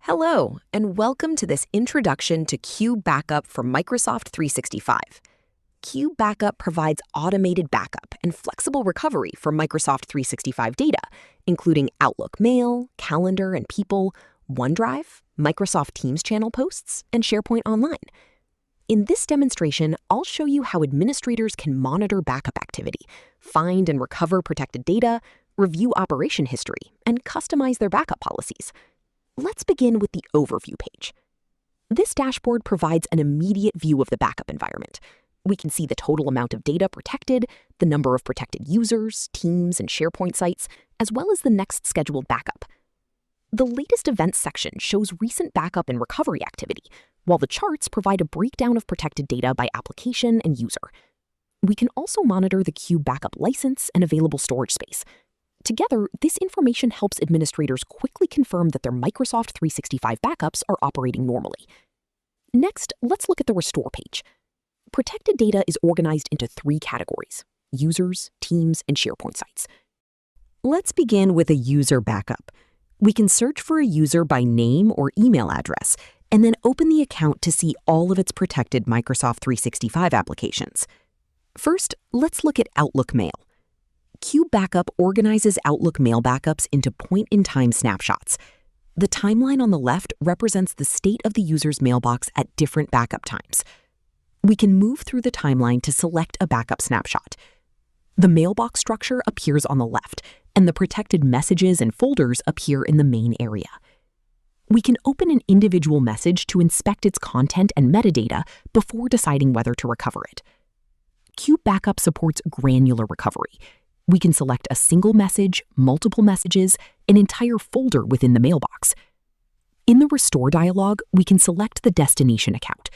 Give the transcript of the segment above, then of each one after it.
Hello, and welcome to this introduction to CubeBackup for Microsoft 365. CubeBackup provides automated backup and flexible recovery for Microsoft 365 data, including Outlook Mail, Calendar and People, OneDrive, Microsoft Teams channel posts, and SharePoint Online. In this demonstration, I'll show you how administrators can monitor backup activity, find and recover protected data, review operation history, and customize their backup policies. Let's begin with the overview page. This dashboard provides an immediate view of the backup environment. We can see the total amount of data protected, the number of protected users, teams, and SharePoint sites, as well as the next scheduled backup. The latest events section shows recent backup and recovery activity, while the charts provide a breakdown of protected data by application and user. We can also monitor the CubeBackup license and available storage space. Together, this information helps administrators quickly confirm that their Microsoft 365 backups are operating normally. Next, let's look at the Restore page. Protected data is organized into three categories: users, teams, and SharePoint sites. Let's begin with a user backup. We can search for a user by name or email address, and then open the account to see all of its protected Microsoft 365 applications. First, let's look at Outlook Mail. CubeBackup organizes Outlook Mail backups into point-in-time snapshots. The timeline on the left represents the state of the user's mailbox at different backup times. We can move through the timeline to select a backup snapshot. The mailbox structure appears on the left, and the protected messages and folders appear in the main area. We can open an individual message to inspect its content and metadata before deciding whether to recover it. CubeBackup supports granular recovery. We can select a single message, multiple messages, an entire folder within the mailbox. In the Restore dialog, we can select the destination account.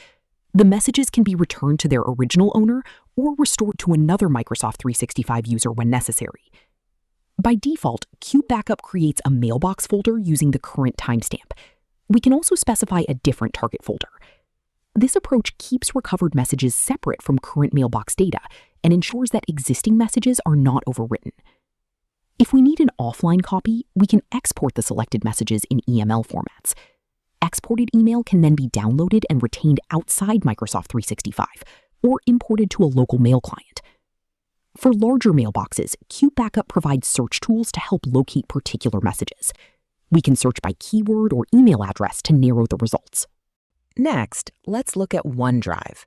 The messages can be returned to their original owner or restored to another Microsoft 365 user when necessary. By default, CubeBackup creates a mailbox folder using the current timestamp. We can also specify a different target folder. This approach keeps recovered messages separate from current mailbox data and ensures that existing messages are not overwritten. If we need an offline copy, we can export the selected messages in EML formats. Exported email can then be downloaded and retained outside Microsoft 365 or imported to a local mail client. For larger mailboxes, CubeBackup provides search tools to help locate particular messages. We can search by keyword or email address to narrow the results. Next, let's look at OneDrive.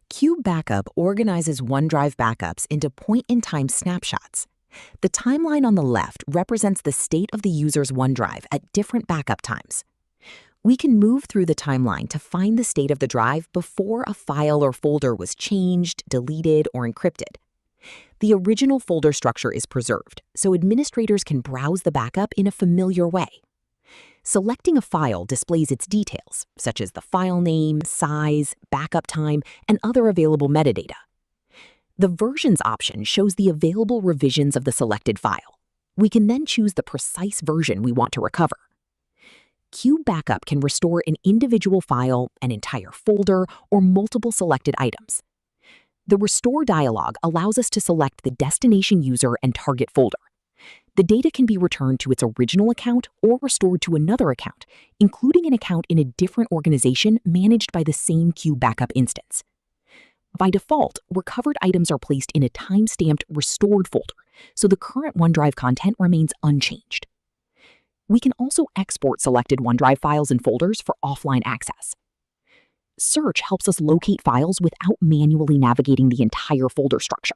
CubeBackup organizes OneDrive backups into point-in-time snapshots. The timeline on the left represents the state of the user's OneDrive at different backup times. We can move through the timeline to find the state of the drive before a file or folder was changed, deleted, or encrypted. The original folder structure is preserved, so administrators can browse the backup in a familiar way. Selecting a file displays its details, such as the file name, size, backup time, and other available metadata. The Versions option shows the available revisions of the selected file. We can then choose the precise version we want to recover. CubeBackup can restore an individual file, an entire folder, or multiple selected items. The Restore dialog allows us to select the destination user and target folder. The data can be returned to its original account or restored to another account, including an account in a different organization managed by the same CubeBackup instance. By default, recovered items are placed in a time-stamped restored folder, so the current OneDrive content remains unchanged. We can also export selected OneDrive files and folders for offline access. Search helps us locate files without manually navigating the entire folder structure.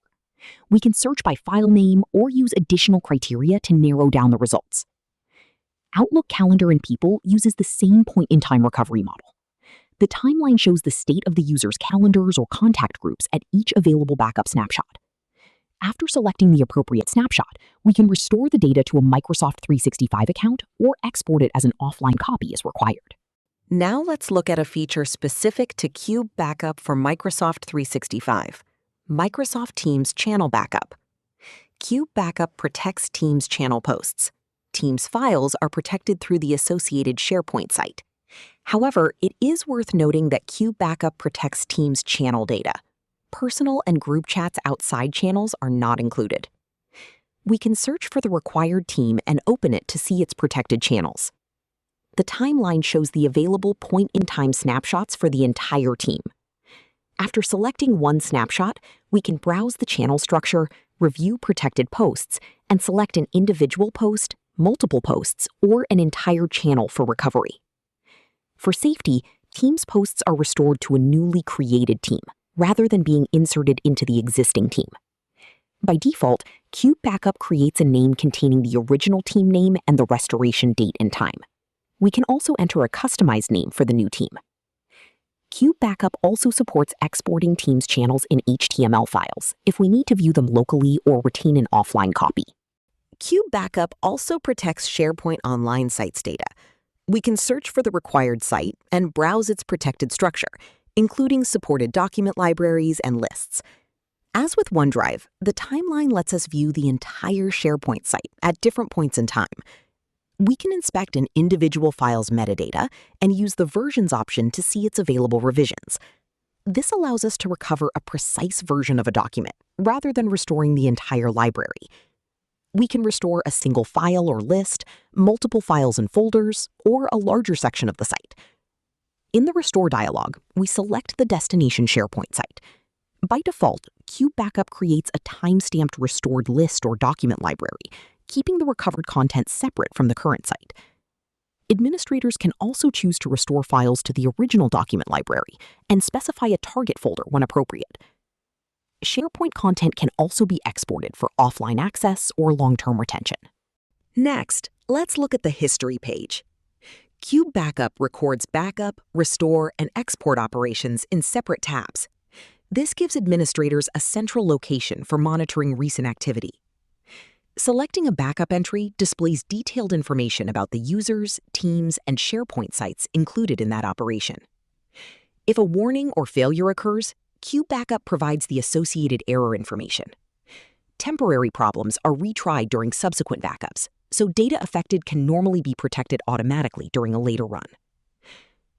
We can search by file name or use additional criteria to narrow down the results. Outlook Calendar and People uses the same point-in-time recovery model. The timeline shows the state of the user's calendars or contact groups at each available backup snapshot. After selecting the appropriate snapshot, we can restore the data to a Microsoft 365 account or export it as an offline copy as required. Now let's look at a feature specific to CubeBackup for Microsoft 365. Microsoft Teams channel backup. CubeBackup protects Teams channel posts. Teams files are protected through the associated SharePoint site. However, it is worth noting that CubeBackup protects Teams channel data. Personal and group chats outside channels are not included. We can search for the required team and open it to see its protected channels. the timeline shows the available point-in-time snapshots for the entire team. After selecting one snapshot, we can browse the channel structure, review protected posts, and select an individual post, multiple posts, or an entire channel for recovery. For safety, Teams posts are restored to a newly created team, rather than being inserted into the existing team. By default, CubeBackup creates a name containing the original team name and the restoration date and time. We can also enter a customized name for the new team. CubeBackup also supports exporting Teams channels in HTML files if we need to view them locally or retain an offline copy. CubeBackup also protects SharePoint Online sites data. We can search for the required site and browse its protected structure, including supported document libraries and lists. As with OneDrive, the timeline lets us view the entire SharePoint site at different points in time. We can inspect an individual file's metadata and use the versions option to see its available revisions. This allows us to recover a precise version of a document, rather than restoring the entire library. We can restore a single file or list, multiple files and folders, or a larger section of the site. In the Restore dialog, we select the destination SharePoint site. By default, CubeBackup creates a time-stamped restored list or document library, keeping the recovered content separate from the current site. Administrators can also choose to restore files to the original document library and specify a target folder when appropriate. SharePoint content can also be exported for offline access or long-term retention. Next, let's look at the History page. CubeBackup records backup, restore, and export operations in separate tabs. This gives administrators a central location for monitoring recent activity. Selecting a backup entry displays detailed information about the users, teams, and SharePoint sites included in that operation. If a warning or failure occurs, CubeBackup provides the associated error information. Temporary problems are retried during subsequent backups, so data affected can normally be protected automatically during a later run.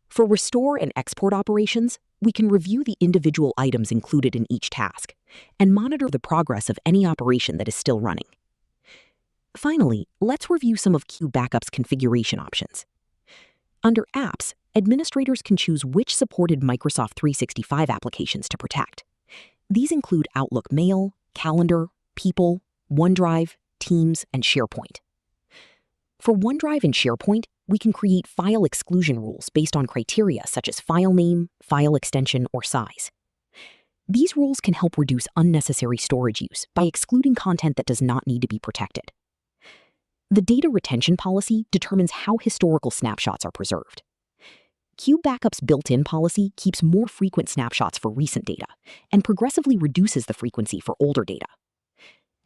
For restore and export operations, we can review the individual items included in each task and monitor the progress of any operation that is still running. Finally, let's review some of CubeBackup's configuration options. Under Apps, administrators can choose which supported Microsoft 365 applications to protect. These include Outlook Mail, Calendar, People, OneDrive, Teams, and SharePoint. For OneDrive and SharePoint, we can create file exclusion rules based on criteria such as file name, file extension, or size. These rules can help reduce unnecessary storage use by excluding content that does not need to be protected. The data retention policy determines how historical snapshots are preserved. CubeBackup's built-in policy keeps more frequent snapshots for recent data and progressively reduces the frequency for older data.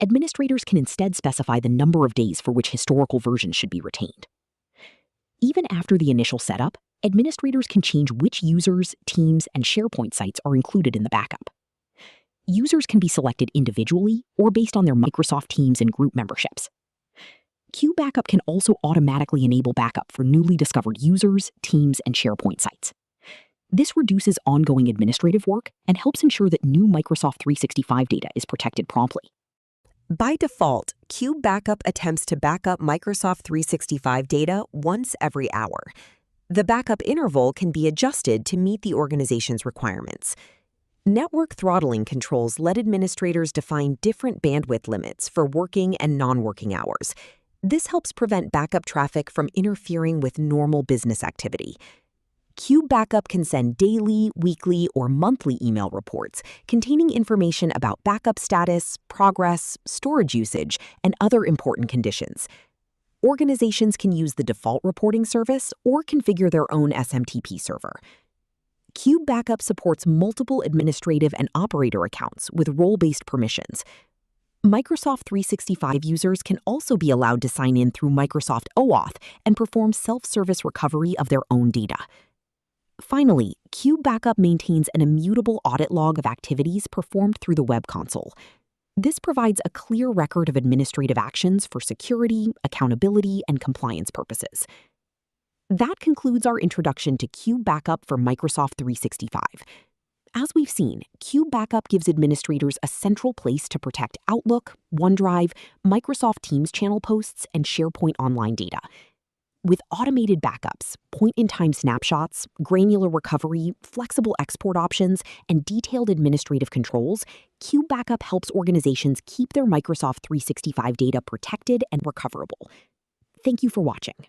Administrators can instead specify the number of days for which historical versions should be retained. Even after the initial setup, administrators can change which users, teams, and SharePoint sites are included in the backup. Users can be selected individually or based on their Microsoft Teams and group memberships. CubeBackup can also automatically enable backup for newly discovered users, teams, and SharePoint sites. This reduces ongoing administrative work and helps ensure that new Microsoft 365 data is protected promptly. By default, CubeBackup attempts to back up Microsoft 365 data once every hour. The backup interval can be adjusted to meet the organization's requirements. Network throttling controls let administrators define different bandwidth limits for working and non-working hours. This helps prevent backup traffic from interfering with normal business activity. CubeBackup can send daily, weekly, or monthly email reports containing information about backup status, progress, storage usage, and other important conditions. Organizations can use the default reporting service or configure their own SMTP server. CubeBackup supports multiple administrative and operator accounts with role-based permissions. Microsoft 365 users can also be allowed to sign in through Microsoft OAuth and perform self-service recovery of their own data. Finally, CubeBackup maintains an immutable audit log of activities performed through the web console. This provides a clear record of administrative actions for security, accountability, and compliance purposes. That concludes our introduction to CubeBackup for Microsoft 365. As we've seen, CubeBackup gives administrators a central place to protect Outlook, OneDrive, Microsoft Teams channel posts, and SharePoint Online data. With automated backups, point-in-time snapshots, granular recovery, flexible export options, and detailed administrative controls, CubeBackup helps organizations keep their Microsoft 365 data protected and recoverable. Thank you for watching.